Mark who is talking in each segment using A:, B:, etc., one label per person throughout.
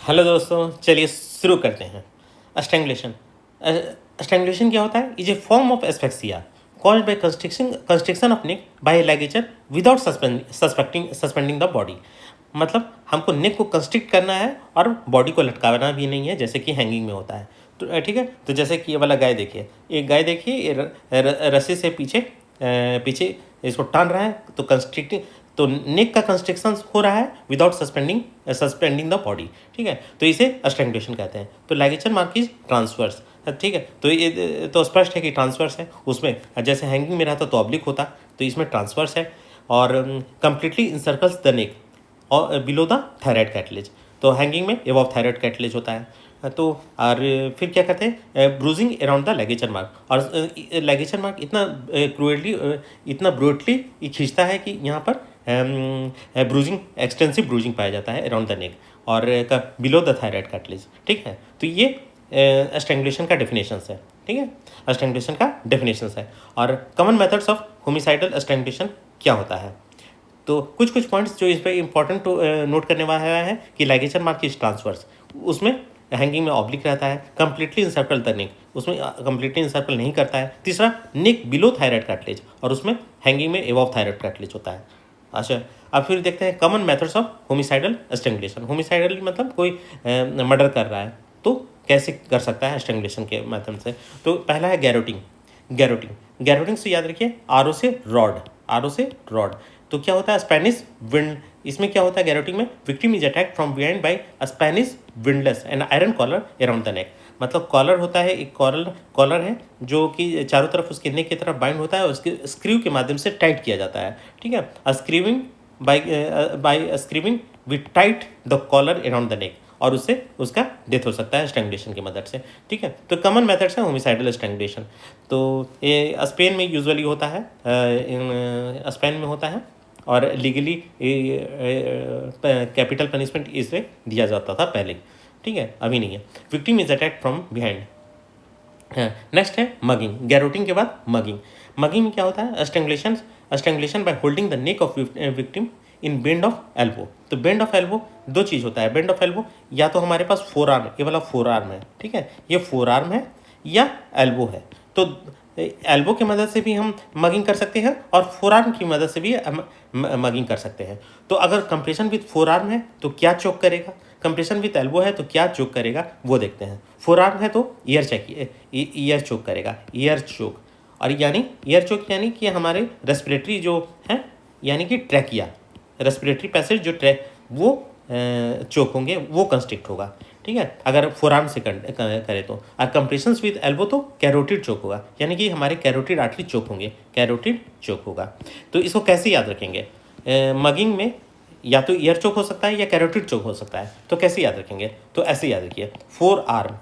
A: Hello दोस्तों, चलिए शुरू करते हैं। स्ट्रैंगुलेशन। स्ट्रैंगुलेशन क्या होता है? Is a form of asphyxia caused by constriction of neck by ligature without suspending the body. मतलब हमको नेक को कंस्ट्रिक्ट करना है और बॉडी को लटकाना भी नहीं है, जैसे कि हैंगिंग में होता है। तो ठीक है, तो जैसे कि ये वाला गाय देखिए, एक गाय देखिए, ये रस्सी से पीछे इसको टान रहा है, तो कंस्ट्रिक्टिंग, तो नेक का कंस्ट्रिक्शन हो रहा है विदाउट सस्पेंडिंग द बॉडी। ठीक है, तो इसे स्ट्रैंगुलेशन कहते हैं। तो लाइगेचर मार्क इज ट्रांसवर्स। ठीक है, तो ये तो स्पष्ट है कि ट्रांसवर्स है। उसमें जैसे हैंगिंग में रहता तो ऑब्लिक होता, तो इसमें ट्रांसवर्स है और कंप्लीटली इंसर्कल्स द नेक और बिलो द थायराइड कैटलेज। तो हैंगिंग में एबव थायराइड कैटलेज होता है। तो और फिर क्या कहते हैं, ब्रूजिंग अराउंड द लेगेचर मार्क। और लेगेचर मार्क इतना ब्रूटली खींचता है कि यहाँ पर ब्रूजिंग, एक्सटेंसिव ब्रूजिंग पाया जाता है अराउंड द नेक और बिलो द थायराइड कैटलेज। ठीक है, तो ये स्ट्रैंगुलेशन का डेफिनेशन है। ठीक है, स्ट्रैंगुलेशन का डेफिनेशन है। और common methods of homicidal strangulation क्या होता है, तो कुछ पॉइंट्स जो इस पर इंपॉर्टेंट नोट करने वाला है कि लाइगेचर मार्क इज ट्रांसवर्स, उसमें हैंगिंग में ऑब्लिक रहता है। कंप्लीटली इंसर्कल द नेक, उसमें कंप्लीटली इंसर्कल नहीं करता है। तीसरा, नेक बिलो थायराइड कार्टिलेज, और उसमें हैंगिंग में एबव थायराइड कार्टिलेज होता है। अच्छा, अब फिर देखते हैं common methods of homicidal strangulation. Homicidal मतलब कोई मर्डर कर रहा है तो कैसे कर सकता है स्ट्रैंगुलेशन के माध्यम से। तो पहला है गैरोटिंग से याद रखिए, आर ओ से रॉड। तो क्या होता है, स्पेनिश विंड। इसमें क्या होता है, गैरोटिंग में victim is attacked from behind by a Spanish windlass and iron collar around the neck. मतलब कॉलर होता है, एक कॉलर है जो कि चारों तरफ उसके नेक की तरफ बाइंड होता है और उसके स्क्रू के माध्यम से टाइट किया जाता है। ठीक है, by screwing we tight the collar around the neck, और उससे उसका डेथ हो सकता है स्ट्रैंगुलेशन की मदद से। ठीक है, तो कॉमन मेथड्स है होमिसाइडल स्ट्रैंगुलेशन। तो ये स्पेन में यूजुअली होता है, स्पेन में होता है, और लीगली कैपिटल पनिशमेंट इसे दिया जाता था पहले। ठीक है, अभी नहीं है। Victim is attack from behind. Next है मगिंग। गैरोटिंग के बाद मगिंग में क्या होता है, strangulation by holding the neck of victim in bend of elbow. तो बेंड ऑफ एल्बो दो चीज़ होता है। बेंड ऑफ एल्बो या तो हमारे पास फोर आर्म, ये वाला फोर आर्म है। ठीक है, ये फोर आर्म है या एल्बो है। तो एल्बो की मदद से भी हम मगिंग कर सकते हैं और फोर आर्म की मदद से भी हम मगिंग कर सकते हैं। तो अगर कंप्रेशन विथ फोर आर्म है तो क्या चोक करेगा, कंप्रेशन विथ एल्बो है तो क्या चोक करेगा, वो देखते हैं। फोर आर्म है तो ईयर चोक करेगा, ईयर चोक। और ईयर चोक यानी कि हमारे रेस्पिरेटरी जो है, यानी कि ट्रैकिया, रेस्पिरेटरी पैसेज जो वो चोक होंगे, वो कंस्ट्रिक्ट होगा। ठीक है, अगर फोर आर्म से करे तो। और कंप्रेशन विद एल्बो तो कैरोटिड चोक होगा, यानी कि हमारे कैरोटिड आर्टरी चोक होंगे, कैरोटिड चोक होगा। तो इसको कैसे याद रखेंगे, मगिंग में या तो ईयर चोक हो सकता है या कैरोटिड चोक हो सकता है। तो कैसे याद रखेंगे, तो ऐसे याद रखिए, फोर आर्म।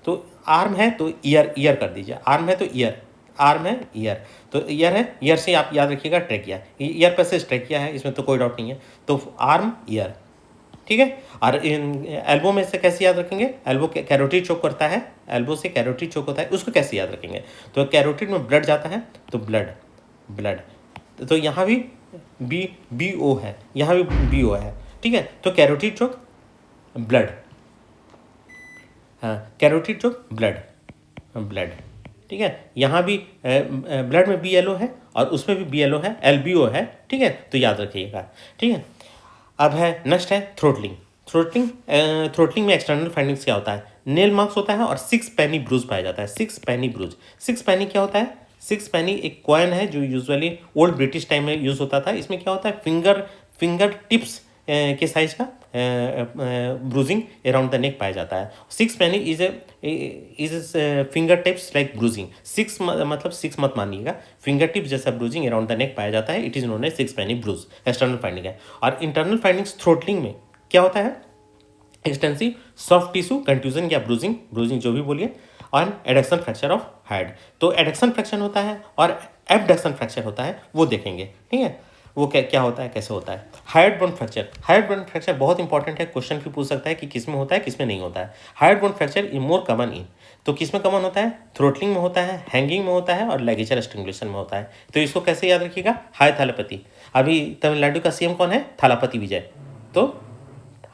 A: तो आर्म है तो ईयर कर दीजिए, आर्म है तो ईयर, आर्म है ईयर, तो ईयर है, ईयर से आप याद रखिएगा ट्रैकिया, ईयर पर से ट्रैकिया है, इसमें तो कोई डाउट नहीं है। तो आर्म ईयर। ठीक है, और एल्बो में से कैसे याद रखेंगे, एल्बो कैरोटिड चोक करता है, एल्बो से कैरोटिड चोक होता है, उसको कैसे याद रखेंगे, तो कैरोटिड में ब्लड जाता है तो ब्लड। तो यहाँ भी बी ओ है, यहाँ भी बी ओ है। ठीक है, तो कैरोटिड चोक ब्लड, हाँ, कैरोटिड चोक ब्लड। ठीक है, यहाँ भी ब्लड में बी एल ओ है और उसमें भी बी एल ओ है, एल बी ओ है। ठीक है, तो याद रखिएगा। ठीक है, अब है नेक्स्ट है थ्रोटलिंग में एक्सटर्नल फाइंडिंग्स क्या होता है, नेल मार्क्स होता है और 6 पेनी ब्रूज पाया जाता है। 6 पेनी ब्रूज, 6 पेनी क्या होता है, 6 पेनी एक कॉइन है जो यूजुअली ओल्ड ब्रिटिश टाइम में यूज होता था। इसमें क्या होता है, फिंगर टिप्स के साइज का ब्रूजिंग अराउंड द नेक पाया जाता है। 6 penny is finger tips like bruising. 6 मतलब 6 मत मानिएगा, फिंगर टिप्स जैसा ब्रूजिंग अराउंड द नेक पाया जाता है, it is known as 6 penny bruise, external finding है। और इंटरनल फाइंडिंग्स थ्रोटलिंग में क्या होता है, एक्सटेंसिव सॉफ्ट टिश्यू कंट्यूजन या ब्रूजिंग जो भी बोलिए, और एडक्शन फ्रैक्चर ऑफ हेड। तो एडक्शन फ्रैक्चर होता है और एबडक्शन फ्रैक्चर होता है, वो देखेंगे। ठीक है, वो क्या होता है, कैसे होता है। हायर्ड बोन फ्रैक्चर बहुत इंपॉर्टेंट है, क्वेश्चन भी पूछ सकता है कि किस में होता है किस में नहीं होता है। Hired bone fracture is more common in, तो किस में कॉमन होता है, थ्रोटलिंग में होता है, हैंगिंग में होता है और लेगेचर स्ट्रैंगुलेशन में होता है। तो इसको कैसे याद रखिएगा, हाय थालापति। अभी तमिलनाडु का सीएम कौन है, थालापति विजय। तो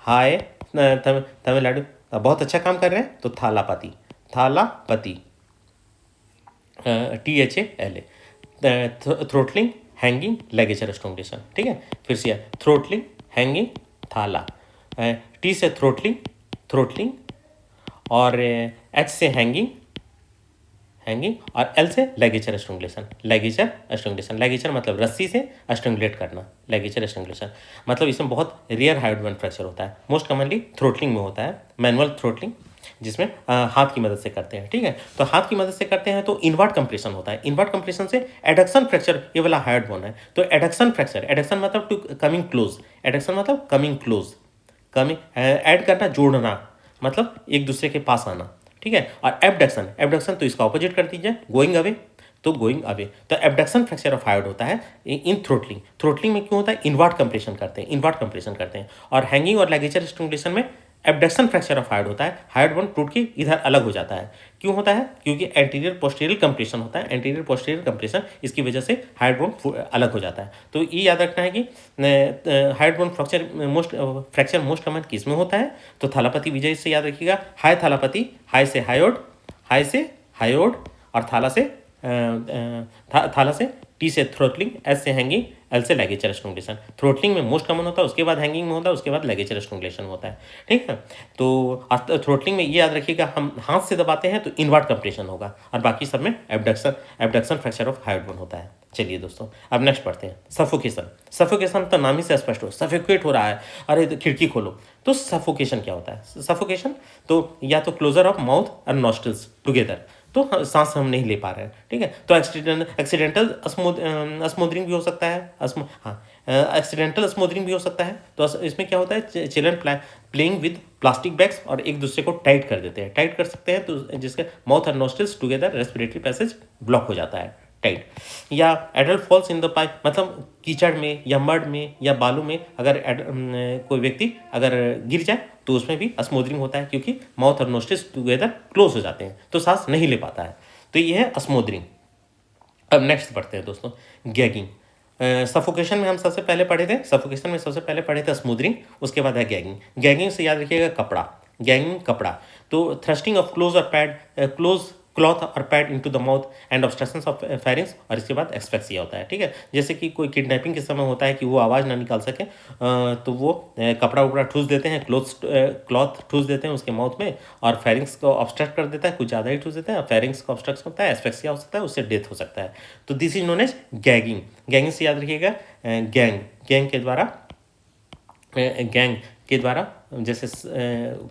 A: हाय तमिलनाडु बहुत अच्छा काम कर रहे हैं, तो Thalapathi, Thalapathi, THALA। Throttling, hanging, ligature strangulation, ठीक है। फिर से थ्रोटलिंग, हैंगिंग, थाला, T से थ्रोटलिंग, थ्रोटलिंग, और H से हैंगिंग, हैंगिंग, और L से लेगेचर स्ट्रॉन्गलेशन, लेगेचर स्ट्रॉन्गलेशन। लेगेचर मतलब रस्सी से स्ट्रॉन्गलेट करना, लेगेचर स्ट्रॉन्गलेशन। मतलब इसमें बहुत रेयर हाइड्रोजन फ्रैक्चर होता है, मोस्ट कॉमनली थ्रोटलिंग में होता है, मैनुअल थ्रोटलिंग, जिसमें हाथ की मदद से करते हैं, ठीक है। तो हाथ की मदद से करते हैं तो इनवर्ट कंप्रेशन होता है, इनवर्ट कंप्रेशन से एडक्शन फ्रैक्चर, ये वाला हार्ड बोन है, तो एडक्शन फ्रैक्चर, एडक्शन मतलब टू कमिंग क्लोज, एडक्शन मतलब कमिंग क्लोज, कमिंग ऐड करना, जोड़ना, मतलब एक दूसरे के पास आना, ठीक है। और एबडक्शन, एबडक्शन तो इसका ऑपोजिट कर दीजिए, गोइंग अवे, तो गोइंग अवे। तो एबडक्शन फ्रैक्चर ऑफ हायोड होता है इन थ्रोटलिंग। थ्रोटलिंग में क्यों होता है, इनवर्ट कंप्रेशन करते हैं, इनवर्ट कंप्रेशन करते हैं। और हैंगिंग और लेगेचर स्ट्रैंगुलेशन में एबडक्शन फ्रैक्चर ऑफ हायोड होता है, हायोड बोन टूट के इधर अलग हो जाता है। क्यों होता है, क्योंकि एंटीरियर पोस्टीरियर कंप्रेशन होता है, एंटीरियर पोस्टीरियर कंप्रेशन, इसकी वजह से हायोड बोन अलग हो जाता है। तो ये याद रखना है कि hyoid bone fracture most common किस में होता है, तो थालापति विजय से याद रखिएगा, हाय थालापति, हाय से हायोड, हाय से हायोड, और थाला से थाला से, T से थ्रोटलिंग, S से हैंगिंग, L से लेगेचर स्ट्रॉन्गलेशन। थ्रोटलिंग में मोस्ट कॉमन होता है, उसके बाद हैंगिंग में होता है, उसके बाद लेगेचर स्ट्रॉन्गलेशन होता है, ठीक है। तो थ्रोटलिंग में ये याद रखिएगा, हम हाथ से दबाते हैं तो इनवर्ट कंप्रेशन होगा, और बाकी सब में abduction fracture of hyoid bone होता है। चलिए दोस्तों, अब नेक्स्ट पढ़ते हैं, सफोकेशन। सफोकेशन तो नाम ही से स्पष्ट हो, सफोकेट हो रहा है, अरे तो खिड़की खोलो, तो सफोकेशन क्या होता है। सफोकेशन तो या तो क्लोजर ऑफ माउथ और नॉस्ट्रल्स टुगेदर, तो सांस हम नहीं ले पा रहे हैं, ठीक है। तो एक्सीडेंटल स्मोदरिंग भी हो सकता है, एक्सीडेंटल स्मोदरिंग भी हो सकता है। तो इसमें क्या होता है, children playing with plastic bags और एक दूसरे को टाइट कर देते हैं, टाइट कर सकते हैं, तो जिसके माउथ और nostrils together respiratory passage block हो जाता है, टाइट। या adult falls in the pipe, मतलब कीचड़ में या मड में या बालू में अगर कोई व्यक्ति अगर गिर जाए तो उसमें भी स्मोदरिंग होता है, क्योंकि माउथ और नोस्ट्रल्स टुगेदर क्लोज हो जाते हैं, तो सांस नहीं ले पाता है, तो ये है स्मोदरिंग। अब नेक्स्ट पढ़ते हैं दोस्तों, गैगिंग। सफोकेशन में हम सबसे पहले पढ़े थे, सफोकेशन में सबसे पहले पढ़े थे स्मूदरिंग, उसके बाद है गैगिंग। गैगिंग से याद रखिएगा कपड़ा, गैगिंग कपड़ा, तो थ्रस्टिंग ऑफ क्लोज और पैड, क्लोज क्लॉथ और pad into the mouth and obstructions of pharynx, और इसके बाद एक्सपेक्सिया होता है, ठीक है। जैसे कि कोई किडनैपिंग के समय होता है कि वो आवाज़ ना निकाल सके, तो वो कपड़ा उपड़ा ठूस देते हैं, क्लॉथ ठूस देते हैं उसके माउथ में, और फेरिंग्स को ऑब्स्ट्रक्ट कर देता है, कुछ ज़्यादा ही ठूस देते हैं, फेरिंग्स का ऑब्स्ट्रक्शन होता है, एस्पेक्सिया हो सकता है, उससे डेथ हो सकता है। तो this is known as gagging. Gagging से याद रखिएगा, गैंग, गैंग के द्वारा, गैंग के द्वारा जैसे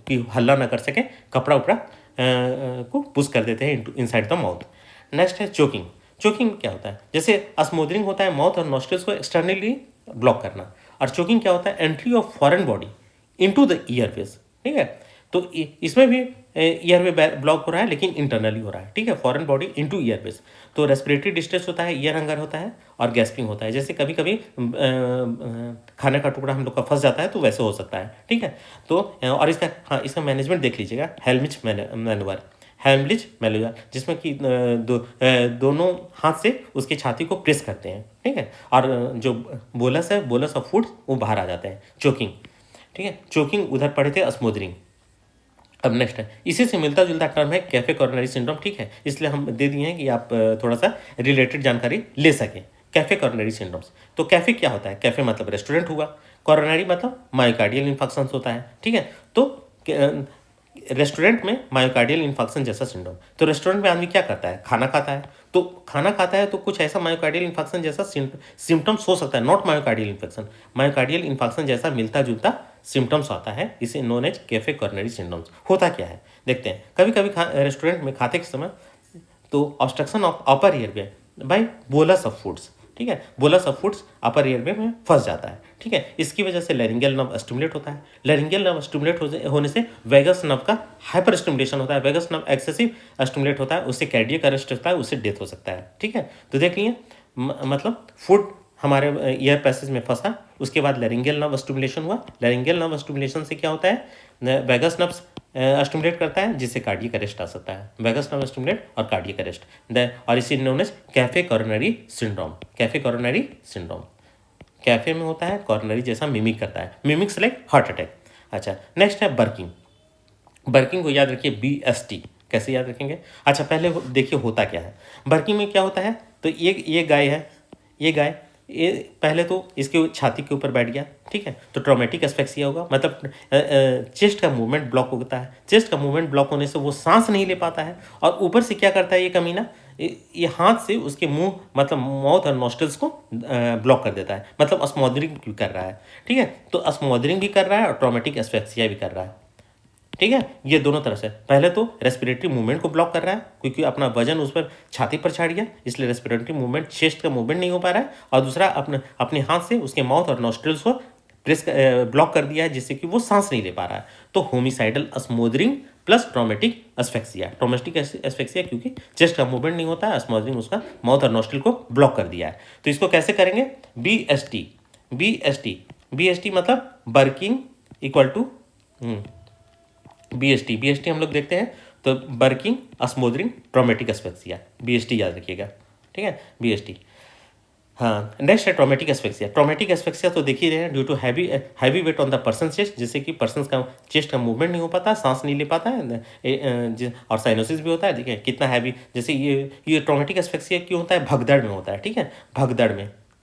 A: कि हल्ला ना कर सके, कपड़ा उपड़ा को पुश कर देते हैं इनसाइड द माउथ। नेक्स्ट है चोकिंग। चोकिंग क्या होता है, जैसे स्मोदरिंग होता है माउथ और नॉस्ट्रल्स को एक्सटर्नली ब्लॉक करना, और चोकिंग क्या होता है, entry of foreign body into the airways, ठीक है। तो इसमें भी ईयरवे ब्लॉक हो रहा है, लेकिन इंटरनली हो रहा है, ठीक है, फॉरेन बॉडी इनटू ईयरवेज। तो रेस्पिरेटरी डिस्ट्रेस होता है, ईयर हंगर होता है, और गैस्पिंग होता है, जैसे कभी कभी खाने का टुकड़ा हम लोग का फंस जाता है, तो वैसे हो सकता है, ठीक है। तो और इसका, हाँ, इसका मैनेजमेंट देख लीजिएगा, हेल्मिच मैनुअर, हेल्मलिच मैनुअर, जिसमें कि दोनों हाथ से उसकी छाती को प्रेस करते हैं, ठीक है, और जो बोलस है, बोलस ऑफ फूड, वो बाहर आ जाते हैं, चोकिंग, ठीक है। चोकिंग उधर पढ़े थे स्मोदरिंग। अब नेक्स्ट है, इसी से मिलता जुलता टर्म है कैफे कॉर्नरी सिंड्रोम, ठीक है, इसलिए हम दे दिए हैं कि आप थोड़ा सा रिलेटेड जानकारी ले सकें। कैफे कॉर्नरी सिंड्रोम्स, तो कैफे क्या होता है, कैफे मतलब रेस्टोरेंट हुआ, कॉर्नरी मतलब मायोकार्डियल इन्फेक्शन होता है, ठीक है। तो रेस्टोरेंट में मायोकार्डियल इन्फेक्शन जैसा सिंड्रोम, तो रेस्टोरेंट में आदमी क्या करता है, खाना खाता है, तो खाना खाता है तो कुछ ऐसा मायोकार्डियल इन्फेक्शन जैसा सिम्टम्स हो सकता है, not myocardial infection, myocardial infection जैसा मिलता जुलता सिम्टम्स आता है, इसे known as cafe coronary syndromes. होता क्या है देखते हैं, कभी कभी रेस्टोरेंट में खाते के समय तो obstruction of upper airway by bolus of foods, ठीक है, bolus of foods upper airway में फंस जाता है, ठीक है। इसकी वजह से लैरिंगल नर्व स्टिमुलेट होता है, लैरिंगल नर्व स्टिमुलेट होने से वेगस नर्व का हाइपर स्टिमुलेशन होता है, वेगस नर्व एक्सेसिव स्टिमुलेट होता है, उससे कार्डियक अरेस्ट होता है, उससे डेथ हो सकता है, ठीक है। तो देख लिए मतलब फूड हमारे ईयर पैसेज में फंसा, उसके बाद लैरिंगल नर्व स्टिमुलेशन हुआ, लैरिंगल नर्व स्टिमुलेशन से क्या होता है, वेगस नर्व स्टिमुलेट करता है, जिससे कार्डियक अरेस्ट आ सकता है, वेगस नर्व स्टिमुलेट और कार्डियक अरेस्ट, और इसी known as cafe coronary syndrome. Cafe coronary syndrome cafe में होता है, कॉर्नरी जैसा मिमिक करता है, मिमिक्स लाइक हार्ट अटैक, अच्छा, नेक्स्ट है बर्किंग। बर्किंग को याद रखिए, BST। कैसे याद रखेंगे? अच्छा, पहले देखिए होता क्या है। बर्किंग में क्या होता है, तो ये गाय है, ये गाय, ये पहले तो इसके छाती के ऊपर बैठ गया, ठीक है, तो ट्रॉमेटिक एस्फेक्सिया होगा, मतलब चेस्ट का मूवमेंट ब्लॉक होता है। चेस्ट का मूवमेंट ब्लॉक होने से वो सांस नहीं ले पाता है, और ऊपर से क्या करता है ये कमीना, ये हाथ से उसके मुंह, मतलब माउथ और नॉस्ट्रल्स को ब्लॉक कर देता है, मतलब अस्मोदरिंग भी कर रहा है, ठीक है। तो अस्मोदरिंग भी कर रहा है और ट्रॉमेटिक एस्फेक्सिया भी कर रहा है, ठीक है। ये दोनों तरह से, पहले तो रेस्पिरेटरी मूवमेंट को ब्लॉक कर रहा है, क्योंकि अपना वजन उस पर छाती पर चढ़ गया, इसलिए रेस्पिरेटरी मूवमेंट, चेस्ट का मूवमेंट नहीं हो पा रहा है। और दूसरा, अपने हाथ से उसके माउथ और नॉस्ट्रल्स को प्रेस ब्लॉक कर दिया है, जिससे कि वो सांस नहीं ले पा रहा है। तो homicidal smothering plus traumatic asphyxia. Traumatic asphyxia क्योंकि चेस्ट का मूवमेंट नहीं होता है, अस्मोदरिंग उसका माउथ और नॉस्ट्रल को ब्लॉक कर दिया है। तो इसको कैसे करेंगे? BST। BST मतलब बर्किंग इक्वल टू BST हम लोग देखते हैं, तो बर्किंग, अस्मोदरिंग, ट्रॉमेटिक एस्फेक्सिया, BST याद रखिएगा, ठीक है, BST। हाँ, नेक्स्ट है ट्रॉमेटिक एस्फेक्सिया। ट्रॉमेटिक एस्फेक्सिया तो देख ही रहे हैं, due to heavy weight on the person chest, जिससे कि पर्सन का चेस्ट का मूवमेंट नहीं हो पाता, सांस नहीं ले पाता है, और साइनोसिस भी होता है। देखिए कितना हैवी, जैसे ये ट्रॉमेटिक एस्फेक्सिया क्यों होता है? भगदड़ में होता है, ठीक है,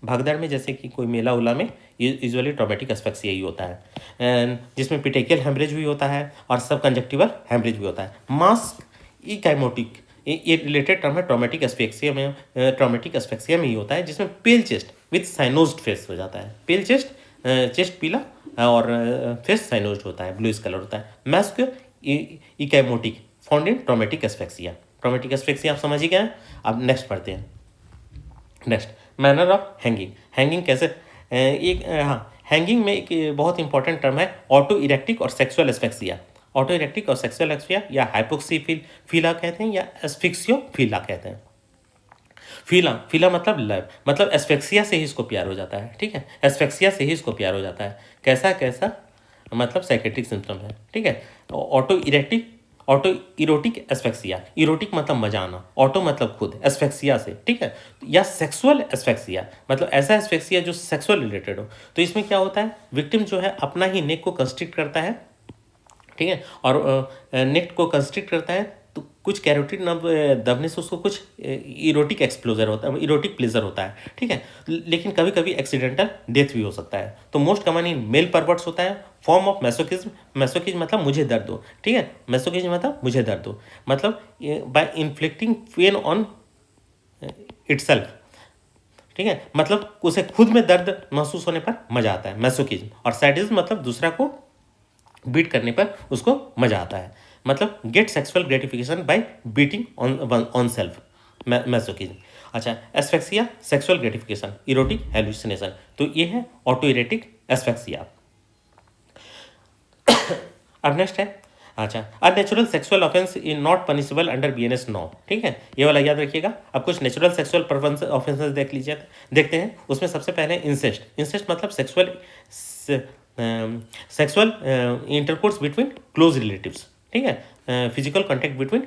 A: भगदड़ में जैसे कि कोई मेला उला में, यूजुअली ट्रॉमेटिक एस्फेक्सिया ही होता है, जिसमें पिटेकियल हेमरेज भी होता है और सब कंजक्टिवल हेमरेज भी होता है। मास्क इकाइमोटिक, ये रिलेटेड टर्म है ट्रॉमेटिक एस्फेक्सिया में, ट्रॉमेटिक एस्फेक्सिया में ही होता है, जिसमें पेल चेस्ट विथ साइनोज्ड फेस हो जाता है। पेल चेस्ट, चेस्ट पीला और फेस साइनोज्ड होता है, ब्लूइश कलर होता है। Mask इकाइमोटिक found in traumatic asphyxia. Traumatic asphyxia आप समझ ही गए। अब नेक्स्ट पढ़ते हैं। Next, manner of hanging. Hanging कैसे? हाँ, हैंगिंग में एक बहुत इंपॉर्टेंट टर्म है ऑटो इरेक्टिक और सेक्सुअल एस्फेक्सिया। ऑटो इरेक्टिक और सेक्सुअल एस्फिया या हाइपोक्सीफिला कहते हैं, या एस्फिक्सियोफिला कहते हैं। फिला मतलब लव, मतलब एस्फेक्सिया से ही इसको प्यार हो जाता है, ठीक है, एस्फेक्सिया से ही इसको प्यार हो जाता है। कैसा मतलब साइकेट्रिक सिम्टम है, ठीक है। ऑटो इरोटिक एस्फेक्सिया, इरोटिक मतलब मजा आना, ऑटो मतलब खुद, एस्फेक्सिया से, ठीक है। या सेक्सुअल एस्फेक्सिया, मतलब ऐसा एस्फेक्सिया जो सेक्सुअल रिलेटेड हो। तो इसमें क्या होता है, विक्टिम जो है अपना ही नेक को कंस्ट्रिक्ट करता है, ठीक है, और नेक को कंस्ट्रिक्ट करता है, तो कुछ कैरोटिड नर्व दबने से उसको कुछ इरोटिक एक्सप्लोजर होता है, इरोटिक प्लेजर होता है, ठीक है। लेकिन कभी कभी एक्सीडेंटल डेथ भी हो सकता है। तो मोस्ट कॉमन इन मेल परवर्ट्स होता है, फॉर्म ऑफ मैसोकिज्म। मैसोकिज्म मतलब मुझे दर्द हो, ठीक है, मैसोकिज्म मतलब मुझे दर्द हो, मतलब by inflicting pain on itself, ठीक है, मतलब उसे खुद में दर्द महसूस होने पर मजा आता है, मैसोकिज्म। और सैडिज्म मतलब दूसरा को बीट करने पर उसको मजा आता है, मतलब get sexual gratification by beating on self, masochism. अच्छा, asphyxia sexual gratification, erotic hallucination. तो ये है ऑटो इरेटिक एस्फेक्सिया। अब नेक्स्ट है, अच्छा, unnatural sexual offence is not punishable under BNS 9, ठीक है, ये वाला याद रखिएगा। अब कुछ नेचुरल सेक्सुअल ऑफेंसेस देख लीजिए, देखते हैं। उसमें सबसे पहले इंसेस्ट। इंसेस्ट मतलब sexual intercourse between close relatives, ठीक है, physical contact between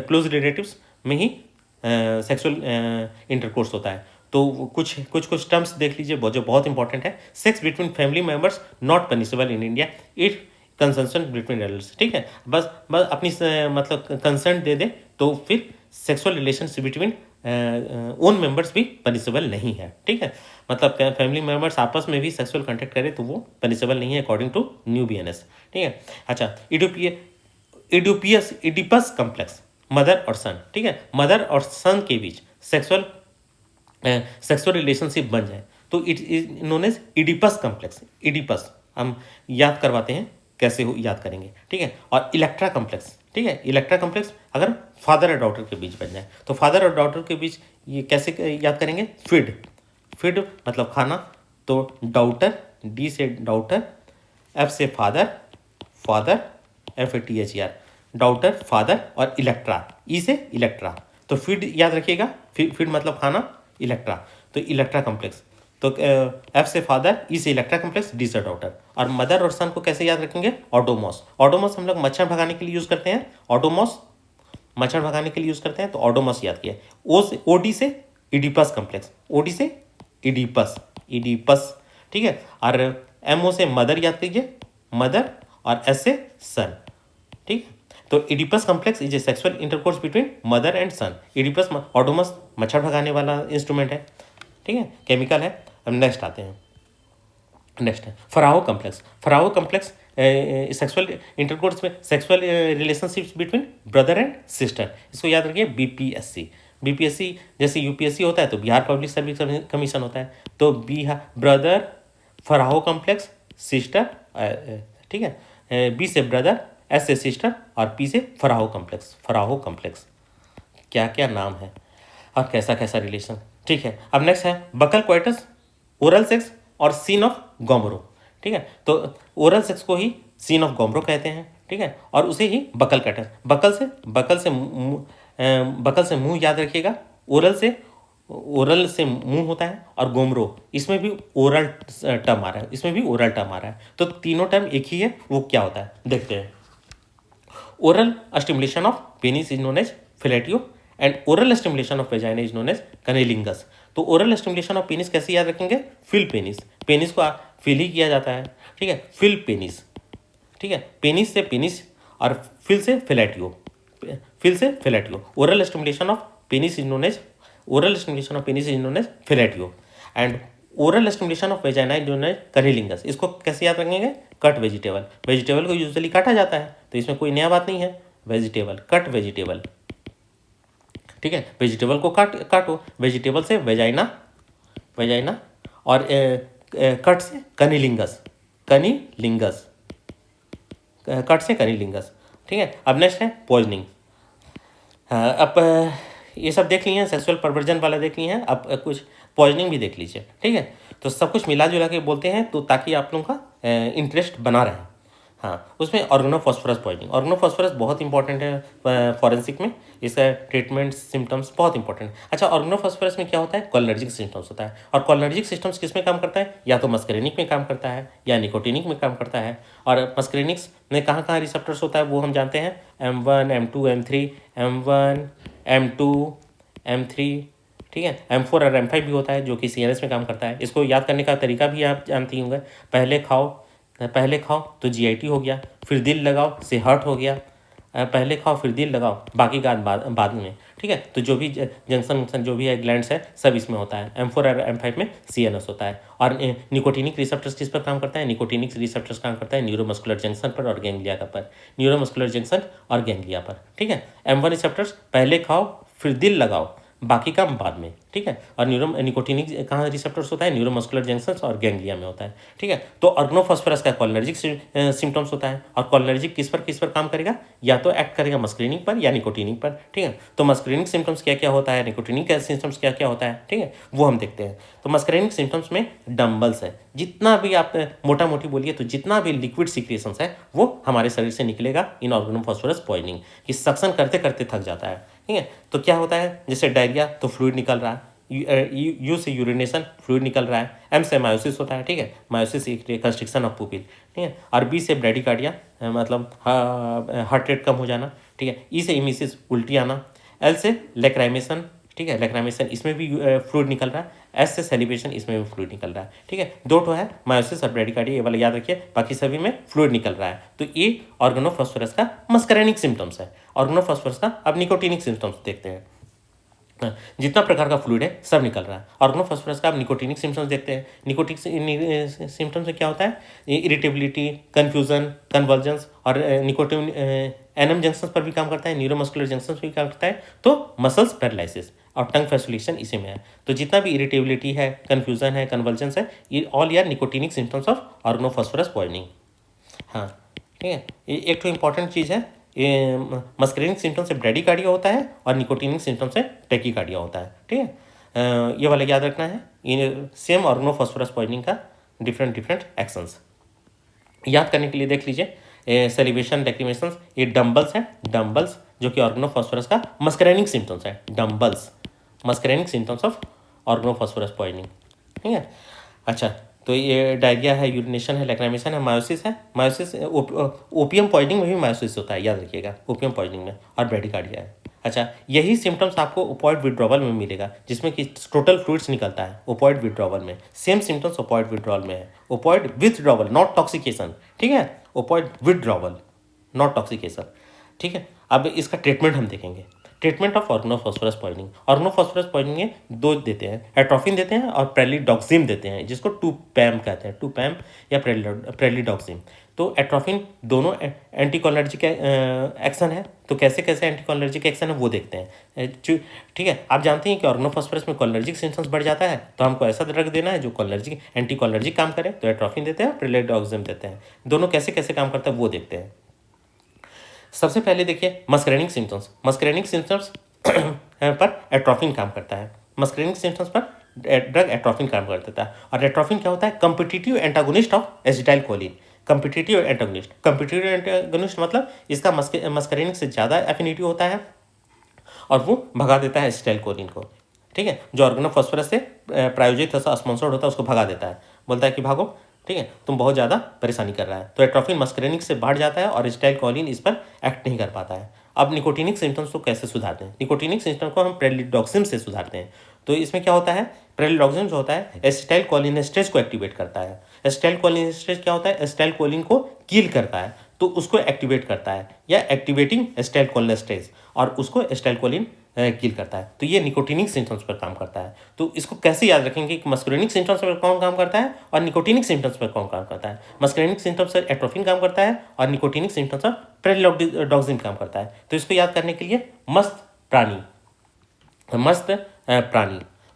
A: close relatives में ही सेक्सुअल इंटरकोर्स होता है। तो कुछ टर्म्स देख लीजिए जो बहुत इंपॉर्टेंट है। Sex between family members not punishable in India if consent between adults, ठीक है, बस अपनी मतलब कंसेंट दे दे तो फिर sexual relationship between own members भी पनिशेबल नहीं है, ठीक है, मतलब फैमिली मेम्बर्स आपस में भी सेक्सुअल कॉन्टैक्ट करें तो वो पनिशेबल नहीं है अकॉर्डिंग टू न्यू BNS, ठीक है। अच्छा, इडिपस कम्प्लेक्स, मदर और सन, ठीक है, मदर और सन के बीच सेक्सुअल रिलेशनशिप बन जाए तो it is known as Oedipus complex. Oedipus हम याद करवाते हैं, कैसे याद करेंगे, ठीक है। और इलेक्ट्रा कम्प्लेक्स, ठीक है, इलेक्ट्रा कम्प्लेक्स अगर फादर और डॉटर के बीच बन जाए तो फादर और डॉटर के बीच ये कैसे याद करेंगे? फिड मतलब खाना, तो डाउटर, D से डाउटर, F से फादर, FATHER, डाउटर, फादर, और इलेक्ट्रा, E से इलेक्ट्रा। तो फिड याद रखिएगा, फिड मतलब खाना, इलेक्ट्रा, तो इलेक्ट्रा कम्प्लेक्स। तो F से फादर, E से इलेक्ट्रा कम्प्लेक्स, D से डॉटर। और मदर और सन को कैसे याद रखेंगे? ऑडोमॉस। ऑडोमॉस हम लोग मच्छर भगाने के लिए यूज़ करते हैं, ऑडोमॉस मच्छर भगाने के लिए यूज़ करते हैं, तो ऑडोमॉस याद किया। OD से इडिपस कम्प्लेक्स, OD से इडिपस, ठीक है। और MO से मदर याद कीजिए, मदर, और एस से सन, ठीक है। तो Oedipus complex is a sexual intercourse between mother and son. Oedipus Odomos मच्छर भगाने वाला इंस्ट्रूमेंट है, ठीक है, केमिकल है। अब नेक्स्ट आते हैं, नेक्स्ट है Pharaoh complex. Pharaoh complex sexual intercourse में sexual relationships between brother and sister, इसको याद रखिए बीपीएससी। बीपीएससी जैसे यूपीएससी होता है तो बिहार पब्लिक सर्विस कमीशन होता है, तो बिहार ब्रदर फराहो कॉम्प्लेक्स सिस्टर, ठीक है, बी से ब्रदर, एस से सिस्टर और पी से फराहो कॉम्प्लेक्स। फराहो कॉम्प्लेक्स क्या क्या नाम है और कैसा कैसा रिलेशन, ठीक है। अब नेक्स्ट है बकल क्वाइटस, ओरल सेक्स और सीन ऑफ गोमरो, ठीक है। तो ओरल सेक्स को ही सीन ऑफ गोमरो कहते हैं, ठीक है, और उसे ही बकल क्वाइटस। बकल से मुंह याद रखिएगा, ओरल से मुंह होता है, और गोमरो इसमें भी ओरल टर्म आ रहा है, इसमें भी ओरल टर्म आ रहा है, तो तीनों टर्म एक ही है। वो क्या होता है देखते हैं। Oral stimulation of penis is known as fellatio and oral stimulation of vagina is known as cunnilingus. तो ओरल स्टिमुलेशन ऑफ पेनिस कैसे याद रखेंगे, फिल पेनिस, पेनिस को फिल ही किया जाता है, ठीक है, फिल पेनिस, ठीक है, पेनिस से पेनिस और फिल से फिलेटियो, फिल से fellatio. Oral stimulation of penis is known as fellatio and oral stimulation of vagina is known as cunnilingus. इसको कैसे याद रखेंगे, कट वेजिटेबल, वेजिटेबल को यूजुअली काटा जाता है, तो इसमें कोई नया बात नहीं है, वेजिटेबल, कट वेजिटेबल, ठीक है, वेजिटेबल को काटो, वेजिटेबल से वेजाइना, वेजाइना और कट से कनीलिंगस, कनीलिंगस, कट से कनीलिंगस, ठीक है। अब नेक्स्ट है पॉइजनिंग। अब ये सब देख लिए हैं, सेक्सुअल परवर्जन वाला देख लिए हैं, अब कुछ पॉइजनिंग भी देख लीजिए, ठीक है। तो सब कुछ मिला जुला के बोलते हैं, तो ताकि आप लोगों का इंटरेस्ट बना रहे। हाँ, उसमें ऑर्गेनोफॉस्फोरस पॉइजनिंग, ऑर्गेनोफॉस्फोरस बहुत इंपॉर्टेंट है फॉरेंसिक में, इसका ट्रीटमेंट सिम्टम्स बहुत इंपॉर्टेंट है। अच्छा, ऑर्गेनोफॉस्फोरस में क्या होता है, कोलिनर्जिक सिम्टम्स होता है, और कोलिनर्जिक सिस्टम्स किस में काम करता है, या तो मस्करेनिक में काम करता है या निकोटिनिक में काम करता है। और मस्करेनिक्स में कहाँ कहाँ रिसेप्टर्स होता है वो हम जानते हैं, M1, M2, M3, M1, M2, M3, ठीक है, M4 और M5 भी होता है जो कि CNS में काम करता है। इसको याद करने का तरीका भी आप जानती होंगे, पहले खाओ तो GIT हो गया, फिर दिल लगाओ से हर्ट हो गया, पहले खाओ फिर दिल लगाओ, बाकी का बाद में, ठीक है। तो जो भी जंक्शन जो भी है ग्लैंड्स है सब इसमें होता है। M4 और M5 में CNS होता है। और निकोटिनिक रिसेप्टर्स किस पर काम करता है, निकोटिनिक रिसेप्टर्स काम करता है न्यूरोमस्कुलर जंक्शन पर और गैंग्लिया पर, न्यूरोमस्कुलर जंक्शन और गैंग्लिया पर, ठीक है। M1 रिसेप्टर्स पहले खाओ फिर दिल लगाओ, बाकी का बाद में, ठीक है। और निकोटिनिक कहाँ रिसेप्टर्स होता है, न्यूरोमस्कुलर जंक्शंस और गैंग्लिया में होता है, ठीक है। तो ऑर्गेनोफॉस्फोरस का कोलिनर्जिक सिम्टम्स होता है, और कोलिनर्जिक किस पर काम करेगा, या तो एक्ट करेगा मस्करीनिक पर या निकोटिनिक पर, ठीक है। तो मस्करीनिक सिम्टम्स क्या क्या होता है, निकोटिनिक सिम्टम्स क्या क्या होता है, ठीक है, वो हम देखते हैं। तो मस्करीनिक सिम्टम्स में डम्बल्स है, जितना भी आप मोटा मोटी बोलिए तो जितना भी लिक्विड सिक्रेशंस है वो हमारे शरीर से निकलेगा इन ऑर्गेनोफॉस्फोरस पॉइजनिंग, कि सक्शन करते करते थक जाता है, ठीक है। तो क्या होता है, जैसे डायरिया तो फ्लूइड निकल रहा है, यू से यूरिनेशन फ्लूइड निकल रहा है, M से मायोसिस होता है, ठीक है, मायोसिस कंस्ट्रिक्शन ऑफ पुपिल, ठीक है। और B से ब्रेडिकार्डिया मतलब हार्ट रेट कम हो जाना, ठीक है। E से इमिसिस उल्टी आना, L से लेक्राइमेशन, ठीक है, लेक्राइमेशन इसमें भी फ्लूइड निकल रहा है, S से सेलिब्रेशन इसमें भी फ्लूइड निकल रहा है, ठीक है। दो ठो है मायोसिस और ब्रेडिकार्डिया, ये वाला याद रखिए, बाकी सभी में फ्लूइड निकल रहा है। तो ये ऑर्गेनोफॉस्फोरस का मस्करेनिक सिम्टम्स है। ऑर्गेनोफॉस्फोरस का अब निकोटिनिक सिम्टम्स देखते हैं। जितना प्रकार का फ्लूइड है सब निकल रहा है। ऑर्गेनोफॉस्फोरस का आप निकोटिनिक सिम्टम्स देखते हैं। निकोटिक सिम्टम्स में क्या होता है, इरिटेबिलिटी, कन्फ्यूजन, कन्वर्जेंस, और निकोटिन एनएम जंक्शन पर भी काम करता है, न्यूरोमस्कुलर जंक्शन पर भी काम करता है, तो मसल्स पैरालिसिस और टंग फैसुलेशन इसी में है। तो जितना भी इरिटेबिलिटी है, कन्फ्यूजन है, कन्वर्जेंस है, ये ऑल यार nicotinic symptoms of organophosphorus poisoning. हाँ, ठीक है। ये एक तो इंपॉर्टेंट चीज़ है, ये मस्करेनिक सिम्टम से ब्रेडिकार्डिया होता है और निकोटिनिक सिम्टम से टेकिकार्डिया होता है, ठीक है। ये वाला याद रखना है, ये सेम ऑर्गेनोफॉस्फोरस पॉइजनिंग का डिफरेंट एक्शंस याद करने के लिए देख लीजिए। सेलिब्रेशन, लेक्रिमेशन, ये डम्बल्स हैं, डम्बल्स जो कि ऑर्गेनोफॉस्फोरस का मस्करेनिक सिम्टम्स है, dumbbells muscarinic symptoms of organophosphorus poisoning, ठीक है। अच्छा, तो ये डायरिया है, यूरिनेशन है, लेक्राइमेशन है, मायोसिस है। मायोसिस ओपियम पॉइजनिंग में भी मायोसिस होता है, याद रखिएगा, ओपियम पॉइजनिंग में, और ब्रेडिकार्डिया है। अच्छा, यही सिम्टम्स आपको ओपॉइड विड्रॉवल में मिलेगा, जिसमें कि टोटल फ्लूइड्स निकलता है ओपॉइड विड्रॉवल में। सेम सिम्टम्स ओपॉइड विड्रॉवल में है, ओपॉइड विथड्रॉवल नॉट टॉक्सिकेशन, ठीक है, ओपॉइड विड्रॉवल, नॉट टॉक्सिकेशन। ठीक है, अब इसका ट्रीटमेंट हम देखेंगे। Treatment of organophosphorus poisoning. Organophosphorus poisoning में दो देते हैं, एट्रोफिन देते हैं और प्रेलिडॉक्सिम देते हैं, जिसको 2-पैम कहते हैं, 2-पैम या प्रेलिडॉक्सिम। तो एट्रोफिन दोनों एंटीकोलिनर्जिक एक्शन है। तो कैसे कैसे एंटीकोलिनर्जिक एक्शन है वो देखते हैं। ठीक है, आप जानते हैं कि ऑर्गेनोफॉस्फोरस में कोलिनर्जिक सिम्टम्स बढ़ जाता है, तो हमको ऐसा ड्रग देना है जो कोलिनर्जिक एंटीकोलिनर्जिक काम करे, तो एट्रोफिन देते हैं, प्रेलिडॉक्सिम देते हैं। दोनों कैसे कैसे काम करता है वो देखते हैं। सबसे पहले देखिए मस्करेनिक सिम्टम्स। मस्करेनिक सिम्टम्स पर एट्रोफिन काम करता है। मस्करेनिक सिम्टम्स पर ड्रग एट्रोफिन काम कर देता है। और एट्रोफिन क्या होता है? Competitive antagonist of acetylcholine. Competitive antagonist, competitive antagonist मतलब इसका मस्करेनिक से ज़्यादा एफिनिटी होता है और वो भगा देता है एसिटाइलकोलिन को। ठीक है, जो ऑर्गेनोफॉस्फोरस से प्रायोजित स्पॉन्सर्ड होता है उसको भगा देता है, बोलता है कि भागो, ठीक है, तुम बहुत ज़्यादा परेशानी कर रहा है। तो एट्रोफिन मस्करेनिक से बढ़ जाता है और एसिटाइलकोलिन इस पर एक्ट नहीं कर पाता है। अब निकोटिनिक सिम्टम्स को कैसे सुधारते हैं? निकोटिनिक सिम्टम को हम प्रेलिडॉक्सिम से सुधारते हैं। तो इसमें क्या होता है? प्रेलिडॉक्सिम जो होता है एसिटाइलकोलिनेस्टेज को एक्टिवेट करता है। एसिटाइलकोलिनेस्टेज क्या होता है? एसिटाइलकोलिन को किल करता है, तो उसको एक्टिवेट करता है, या एक्टिवेटिंग एसिटाइलकोलिनेस्टेज, और उसको एसिटाइलकोलिन किल करता है। तो ये निकोटिनिक सिम्टम्स पर काम करता है। तो इसको कैसे याद रखेंगे कि मस्कुलिनिक सिम्टम्स पर कौन काम करता है और निकोटिनिक सिम्टम्स पर कौन काम करता है? मस्कुलिनिक सिम्टम्स पर एट्रोफिन काम करता है और निकोटिनिक सिम्टम्स पर प्रेलिडॉक्सिम काम करता है। तो इसको याद करने के लिए मस्त प्राणी,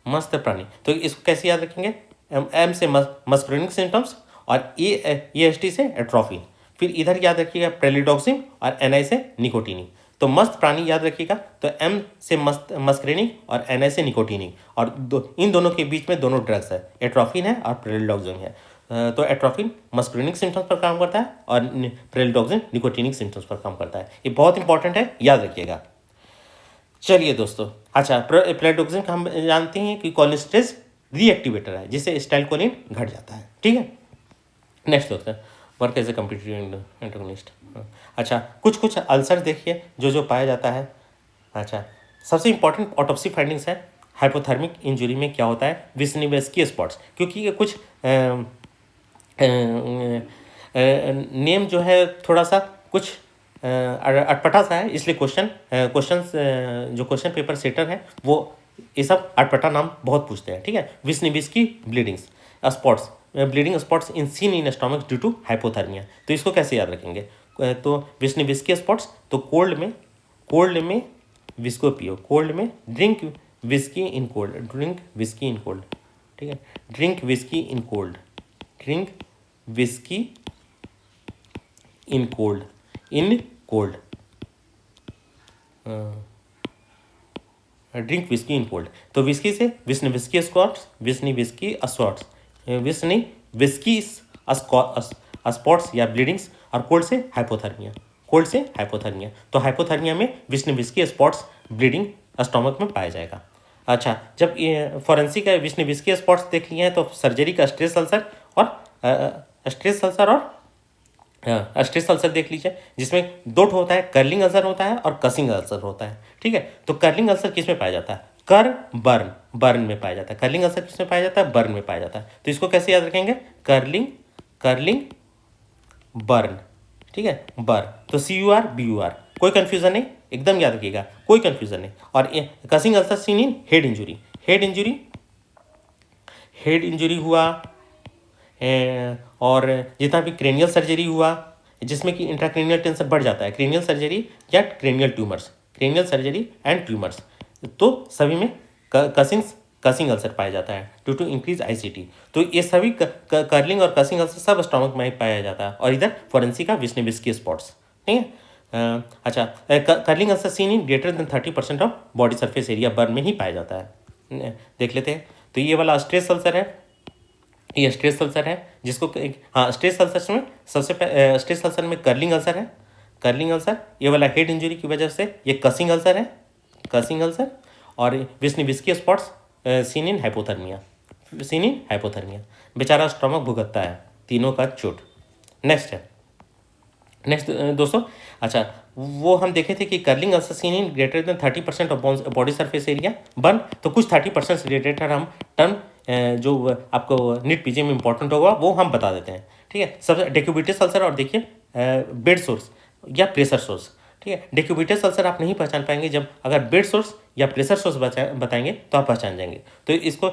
A: मस्त प्राणी। तो इसको कैसे याद रखेंगे? एम से मस्कुलिनिक सिम्टम्स और एस टी से एट्रोफिन। फिर इधर याद रखिएगा प्रेलिडॉक्सिम और एन से निकोटिनिक। तो मस्त प्राणी याद रखिएगा, तो एम से मस्करेनिक और एन से निकोटिनिक, और इन दोनों के बीच में दोनों ड्रग्स है, एट्रोफिन है और प्रेलिडॉक्सिम है। तो एट्रोफिन मस्कुलिनिक सिम्टम्स पर काम करता है और प्रेलिडॉक्सिम निकोटिनिक सिम्टम्स पर काम करता है। ये बहुत इंपॉर्टेंट है, याद रखिएगा। चलिए दोस्तों, अच्छा, प्रेलिडॉक्सिम का हम जानते हैं कि कोलिनेस्टेज रीएक्टिवेटर है, जिससे एसिटाइलकोलिन घट जाता है। ठीक है, नेक्स्ट दोस्तों, work as a competitive antagonist. अच्छा, कुछ अल्सर देखिए जो जो पाया जाता है। अच्छा, सबसे इंपॉर्टेंट ऑटोप्सी फाइंडिंग्स है। हाइपोथर्मिक इंजरी में क्या होता है? विस्निवेस्की स्पॉट्स, क्योंकि ये कुछ नेम जो है थोड़ा सा कुछ अटपटा सा है, इसलिए जो क्वेश्चन पेपर सेटर है वो ये सब अटपटा नाम बहुत पूछते हैं। ठीक है, Wischnewski bleedings spots, bleeding spots in seen in stomach due to hypothermia. तो इसको कैसे याद रखेंगे? तो विस्निवेस्की स्पॉट्स, तो कोल्ड में विस्को पियो, कोल्ड में drink whisky in cold, drink whisky in cold. ठीक है, drink whisky in cold, drink whisky in cold, in cold, drink whisky in cold. तो विस्की से whisky spots, whisky spots, whisky spots या bleedings, और cold से hypothermia. तो hypothermia में whisky spots bleeding stomach में पाया जाएगा। अच्छा, जब फॉरेंसिक का विस्की स्पॉट्स देख लिए हैं, तो सर्जरी का स्ट्रेस अल्सर देख लीजिए, जिसमें दो होता है, कर्लिंग अल्सर होता है और कसिंग अल्सर होता है। ठीक है, तो कर्लिंग अल्सर किस में पाया जाता है? बर्न में पाया जाता है। कर्लिंग अल्सर किस में पाया जाता है? बर्न में पाया जाता है। तो इसको कैसे याद रखेंगे? Curling burn. ठीक है, बर्न, तो CUR, कोई कंफ्यूजन नहीं, एकदम याद रखिएगा, कोई कंफ्यूजन नहीं। और causing ulcer seen in head injury हुआ, और जितना भी क्रेनियल सर्जरी हुआ जिसमें कि इंट्राक्रेनियल टेंशन बढ़ जाता है, क्रेनियल सर्जरी या क्रेनियल सर्जरी एंड ट्यूमर्स, तो सभी में कसिंग अल्सर पाया जाता है ड्यू टू इंक्रीज ICT। तो ये सभी कर्लिंग और कसिंग अल्सर सब स्टमक में पाया जाता है। और इधर फोरेंसिक का विस्की स्पॉट्स। ठीक है, अच्छा, curling ulcer seen in greater than 30% of body surface area burn में ही पाया जाता है। देख लेते हैं। तो ये वाला स्ट्रेस अल्सर है, ये स्ट्रेस अल्सर है, जिसको स्ट्रेस अल्सर में स्ट्रेस अल्सर में कर्लिंग अल्सर है, ये वाला हेड इंजरी की वजह से ये कसिंग अल्सर है, और whisky spots seen in hypothermia, बेचारा स्टमक भुगतता है तीनों का चोट। नेक्स्ट दोस्तों, अच्छा, वो हम देखे थे कि curling ulcer seen in greater than 30% of body surface area burn. तो कुछ 30% से रिलेटेड हम टर्म जो आपको नीट PG में इंपॉर्टेंट होगा वो हम बता देते हैं। ठीक है, सबसे डेक्यूबिटस अल्सर, और देखिए बेड सोर्स या प्रेशर सोर्स। ठीक है, डिक्यूबिटस अल्सर आप नहीं पहचान पाएंगे, जब अगर बेड सोर्स या प्रेशर सोर्स बताएंगे तो आप पहचान जाएंगे। तो इसको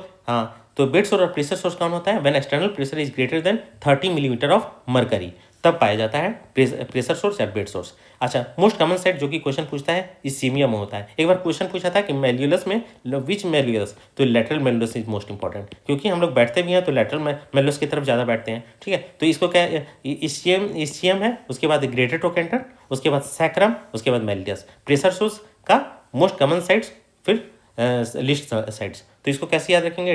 A: तो बेड सोर्स और प्रेशर सोर्स कौन होता है? When external pressure is greater than 30 millimetre of mercury, तब पाया जाता है प्रेशर सोर्स या बेड सोर्स। अच्छा, मोस्ट कॉमन साइट जो कि क्वेश्चन पूछता है इसीमिया में होता है। एक बार क्वेश्चन पूछा था कि मेल्यूलस में विच मेल्यूलस, तो लेटरल मेल्यूलस इज मोस्ट इंपॉर्टेंट, क्योंकि हम लोग बैठते भी हैं तो लेटरल मेल्यूलस की तरफ ज़्यादा बैठते हैं। ठीक है, तो इसको क्या इस्चियम है, उसके बाद ग्रेटर ट्रोकेंटर, उसके बाद सैक्रम, उसके बाद मेल्यूलस। प्रेशर सोर्स का मोस्ट कॉमन साइट्स, फिर लिस्ट साइट्स। तो इसको कैसे याद रखेंगे?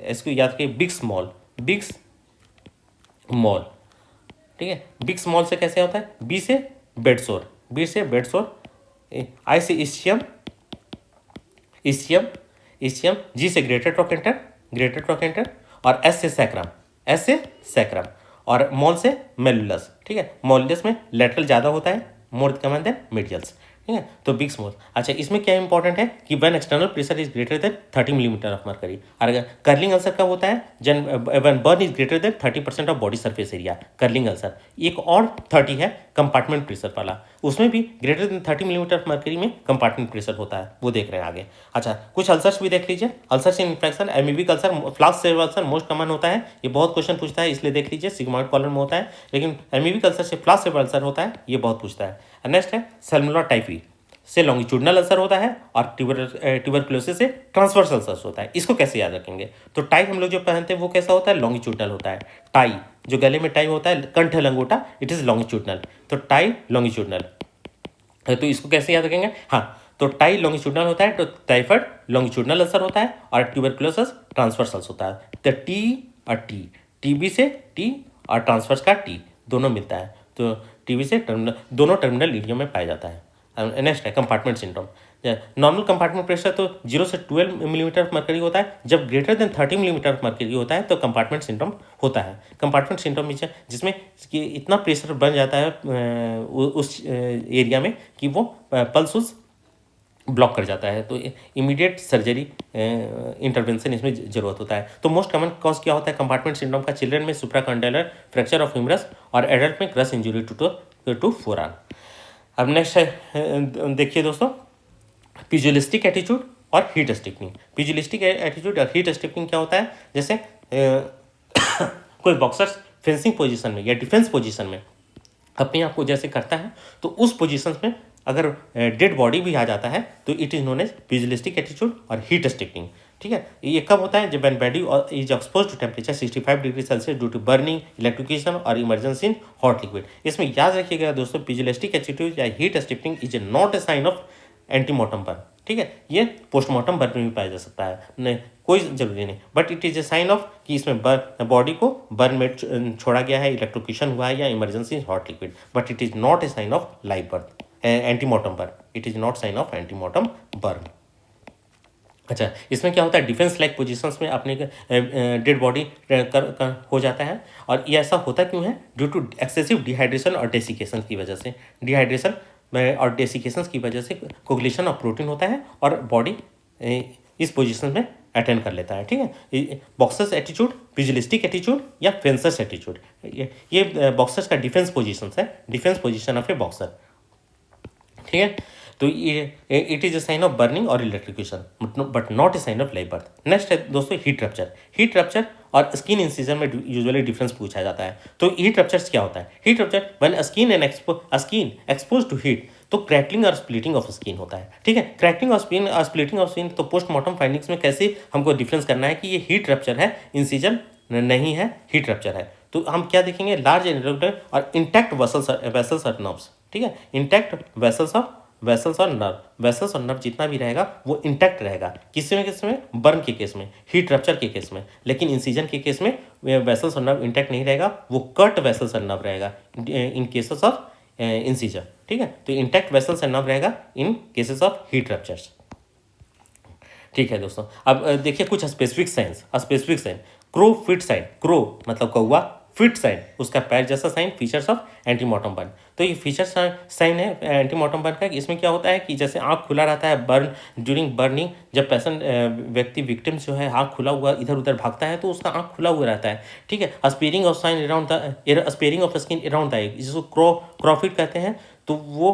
A: इसको याद रखिए बिग स्मॉल, बिग स्मॉल। ठीक है, बिग स्मॉल से कैसे होता है? बी से बेड सोर, बी से बेड सोर, आई से इस्चियम, इस्चियम, इस्चियम, जी से ग्रेटर ट्रोकेंटर, ग्रेटर ट्रोकेंटर, और एस से सैक्रम, एस से सैक्रम, और मॉल से मेल्यूलस। ठीक है, मोल्यूलस में लेटरल ज़्यादा होता है, मोर कॉमन देन मीडियल्स। ठीक है, तो बिग स्मॉल। अच्छा, इसमें क्या इंपॉर्टेंट है कि when external pressure is greater than 30 millimetre of mercury. और अगर कर्लिंग अल्सर कब होता है? जन when burn is greater than 30% of body surface area, curling ulcer. एक और 30 है कंपार्टमेंट प्रेशर वाला, उसमें भी greater than 30 millimetre of mercury में कंपार्टमेंट प्रेशर होता है, वो देख रहे हैं आगे। अच्छा, कुछ अल्सर्स भी देख लीजिए। Ulcer infection, amoebic ulcer, flask cell ulcer most common होता है, ये बहुत क्वेश्चन पूछता है, इसलिए देख लीजिए, सिग्मॉइड कॉलम में होता है, लेकिन एमीबिक अल्सर से फ्लास्क सेल अल्सर होता है, ये बहुत पूछता है। नेक्स्ट है सैल्मोनेला टाइफी से लॉन्गिट्यूडनल अल्सर होता है, और ट्यूबरकुलोसिस से ट्रांसवर्स अल्सर होता है। इसको कैसे याद रखेंगे? तो टाई हम लोग जो पहनते हैं वो कैसा होता है? लॉन्गिट्यूडनल होता है। टाई जो गले में टाई होता है, कंठ लंगोटा, इट इज लॉन्गिट्यूडनल, तो टाई लॉन्गिट्यूडनल। तो इसको कैसे याद रखेंगे? हाँ, तो टाई लॉन्गिट्यूडनल होता है, तो टाइफाइड लॉन्गिट्यूडनल अल्सर होता है, और ट्यूबरकुलोसिस ट्रांसवर्स अल्सर होता है। तो टी और टी, टीबी से टी और ट्रांसवर्स का टी दोनों मिलता है, तो टीबी से टर्मिनल, दोनों टर्मिनल लीडियम में पाया जाता है। नेक्स्ट है compartment syndrome. Normal compartment pressure तो 0 से 12 मिलीमीटर ऑफ मरकरी होता है, जब greater than 30 millimetre of mercury होता है तो कंपार्टमेंट सिंड्रोम होता है। कंपार्टमेंट सिंड्रोम जिसमें कि इतना प्रेशर बन जाता है उस एरिया में कि वो पल्स ब्लॉक कर जाता है, तो इमीडिएट सर्जरी इंटरवेंशन इसमें जरूरत होता है। तो मोस्ट कॉमन कॉज क्या होता है कंपार्टमेंट सिंड्रोम का? चिल्ड्रन में सुप्राकॉन्डाइलर फ्रैक्चर ऑफ ह्यूमरस, और एडल्ट में क्रश इंजरी टू फोरआर्म। अब नेक्स्ट है, देखिए दोस्तों, पिजुलिस्टिक एटीट्यूड और हीट स्टिफनिंग। पिजुलिस्टिक एटीट्यूड और हीट स्टिफनिंग क्या होता है? जैसे कोई बॉक्सर्स फेंसिंग पोजीशन में या डिफेंस पोजीशन में अपने आप को जैसे करता है, तो उस पोजीशन में अगर डेड बॉडी भी आ जाता है तो it is known as pugilistic attitude और हीट स्टिफनिंग। ठीक है, ये कब होता है? जब when body is exposed to temperature 65 degree Celsius due to burning, electrocution और इमरजेंसी इन हॉट लिक्विड। इसमें याद रखिएगा दोस्तों, पिजुलिस्टिक एटीट्यूड या heat stiffening is not a sign of antemortem burn. ठीक है, ये पोस्टमार्टम बर्न में भी पाया जा सकता है, नहीं कोई जरूरी नहीं, but it is a sign of कि इसमें बॉडी को बर्न में छोड़ा गया है, इलेक्ट्रोक्यूशन हुआ है या emergency hot liquid, but it is not a sign of live burn, antemortem burn. It is not sign of antemortem burn. अच्छा, इसमें क्या होता है? डिफेंस लाइक पोजीशंस में अपने डेड बॉडी हो जाता है, और ये ऐसा होता क्यों है? ड्यू टू एक्सेसिव डिहाइड्रेशन और डेसिकेशन की वजह से। डिहाइड्रेशन और डेसिकेशन की वजह से कोगुलेशन ऑफ प्रोटीन होता है और बॉडी इस पोजीशन में अटेंड कर लेता है। ठीक है, बॉक्सर्स एटीट्यूड, पिजुलिस्टिक एटीट्यूड या फेंसर्स एटीट्यूड, ये बॉक्सर्स का डिफेंस पोजीशन है, defence position of a boxer. ठीक है, तो it is a sign of burning और electrocution, but not a sign of live birth. Next है दोस्तों हीट रप्चर। हीट रप्चर और स्किन इंसिजन में यूजुअली डिफरेंस पूछा जाता है। तो हीट रप्चर्स क्या होता है? Heat rupture when skin exposed to heat, तो क्रैकलिंग और स्प्लिटिंग ऑफ स्किन होता है। ठीक है, क्रैकलिंग और स्प्लिटिंग ऑफ स्किन, तो पोस्टमार्टम फाइंडिंग्स में कैसे हमको डिफरेंस करना है कि ये हीट रप्चर है, इंसिजन नहीं है, हीट रप्चर है। तो हम क्या देखेंगे? लार्ज एंड इरेगुलर और इंटैक्ट वेसल्स और नर्व्स। ठीक है, इंटैक्ट वेसल्स और नर्व जितना भी रहेगा वो इंटैक्ट रहेगा, किसमें? बर्न के केस में, हीट रप्चर के केस में। लेकिन इंसिजन के केस में वेसल्स और नर्व इंटैक्ट नहीं रहेगा, वो कट वेसल्स और नर्व रहेगा इन केसेस ऑफ इंसिजन। ठीक है, तो इंटैक्ट वेसल्स एंड नर्व रहेगा in cases of heat ruptures. ठीक है दोस्तों, अब देखिए कुछ specific sign. Crow feet sign, crow मतलब कौवा, फिट साइन, उसका पैर जैसा sign, features of antemortem burn. तो ये फीचर साइन है एंटीमॉर्टम बर्न का। इसमें क्या होता है कि जैसे आँख खुला रहता है बर्न ड्यूरिंग बर्निंग, जब पेशेंट व्यक्ति विक्टिम जो है आँख खुला हुआ इधर उधर भागता है तो उसका आँख खुला हुआ रहता है, ठीक है। Sparing of sign around the sparing of skin around the eye, जिसको क्रॉफिट कहते हैं। तो वो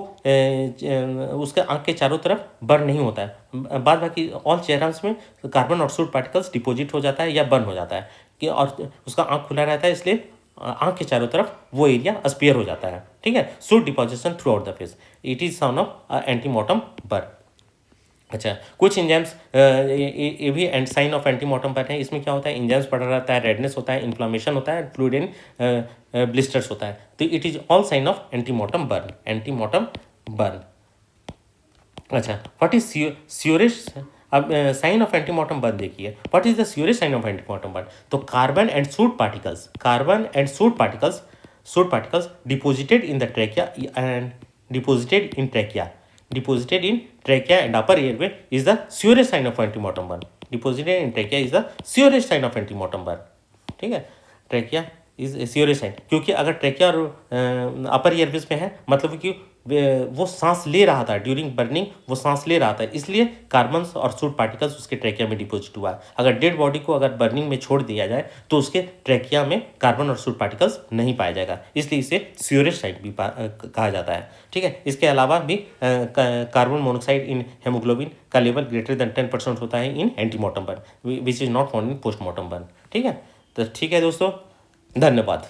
A: उसके आँख के चारों तरफ बर्न नहीं होता है। बाद बाकी ऑल चेहरास में कार्बन और सोट पार्टिकल्स डिपॉजिट हो जाता है या बर्न हो जाता है कि, और उसका आँख खुला रहता है इसलिए आँख के चारों तरफ वो एरिया स्पेयर हो जाता है, ठीक है। Soot deposition throughout the face, it is sign of antemortem burn. अच्छा, कुछ इंजाइम्स ये भी साइन ऑफ एंटीमॉर्टम बर्न है। इसमें क्या होता है, इंजाइम्स बढ़ा रहता है, रेडनेस होता है, इन्फ्लामेशन होता है, फ्लूइड इन ब्लिस्टर्स होता है। तो it is all sign of antemortem burn, antemortem burn. अच्छा, व्हाट इज स्यूरिश, अब साइन ऑफ एंटीमॉर्टम बर्न देखिए, what is the surest sign of antemortem burn. तो carbon and soot particles deposited in the trachea and deposited in trachea and upper airway is the surest sign of antemortem burn. Deposited in trachea is the surest sign of antemortem burn, ठीक है। Trachea is सियोरियस sign, क्योंकि अगर trachea और अपर ईयरवेज में है मतलब कि वो सांस ले रहा था ड्यूरिंग बर्निंग, वो सांस ले रहा था, इसलिए कार्बन और सोट पार्टिकल्स उसके ट्रैकिया में डिपोजिट हुआ है। अगर डेड बॉडी को अगर बर्निंग में छोड़ दिया जाए तो उसके ट्रैकिया में कार्बन और सोट पार्टिकल्स नहीं पाया जाएगा, इसलिए इसे स्यूरेज साइट भी कहा जाता है, ठीक है। इसके अलावा भी कार्बन मोनोक्साइड इन हेमोग्लोबिन का लेवल ग्रेटर देन 10% होता है in antemortem burn, which is not found in postmortem burn, ठीक है। तो ठीक है दोस्तों, धन्यवाद।